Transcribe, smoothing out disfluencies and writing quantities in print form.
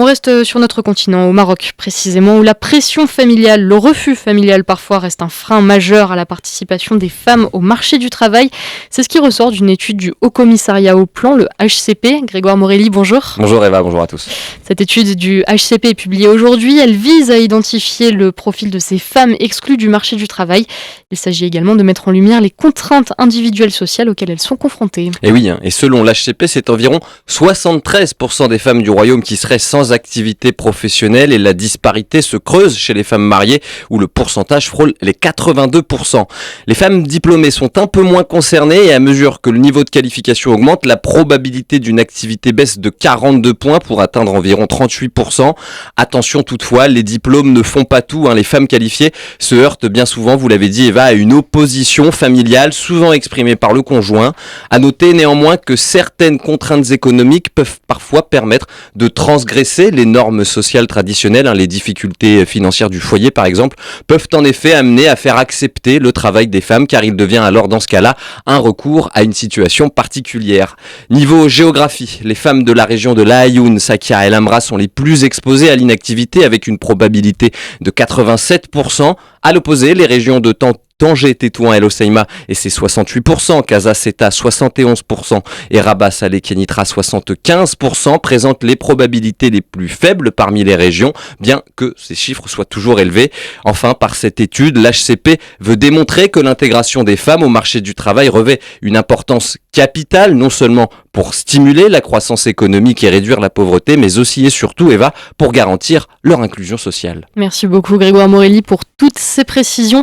On reste sur notre continent, au Maroc précisément, où la pression familiale, le refus familial parfois reste un frein majeur à la participation des femmes au marché du travail. C'est ce qui ressort d'une étude du Haut Commissariat au Plan, le HCP. Grégoire Morelli, bonjour. Bonjour Eva, bonjour à tous. Cette étude du HCP est publiée aujourd'hui. Elle vise à identifier le profil de ces femmes exclues du marché du travail. Il s'agit également de mettre en lumière les contraintes individuelles sociales auxquelles elles sont confrontées. Et oui, et selon l'HCP, c'est environ 73% des femmes du royaume qui seraient sans activité professionnelle et la disparité se creuse chez les femmes mariées où le pourcentage frôle les 82%. Les femmes diplômées sont un peu moins concernées et à mesure que le niveau de qualification augmente, la probabilité d'une activité baisse de 42 points pour atteindre environ 38%. Attention toutefois, les diplômes ne font pas tout. Les femmes qualifiées se heurtent bien souvent, vous l'avez dit Eva, à une opposition familiale souvent exprimée par le conjoint. À noter néanmoins que certaines contraintes économiques peuvent parfois permettre de transgresser les normes sociales traditionnelles. Les difficultés financières du foyer par exemple peuvent en effet amener à faire accepter le travail des femmes car il devient alors dans ce cas-là un recours à une situation particulière. Niveau géographie, les femmes de la région de l'Aïoun, Sakia et l'Amra sont les plus exposées à l'inactivité avec une probabilité de 87%. À l'opposé, les régions de Tanger, Tétouan et El Hoceima, et c'est 68%, Casa Seta 71% et Rabat Salé Kenitra 75% présentent les probabilités les plus faibles parmi les régions, bien que ces chiffres soient toujours élevés. Enfin, par cette étude, l'HCP veut démontrer que l'intégration des femmes au marché du travail revêt une importance capitale, non seulement pour stimuler la croissance économique et réduire la pauvreté, mais aussi et surtout, Eva, pour garantir leur inclusion sociale. Merci beaucoup Grégoire Morelli pour toutes ces précisions.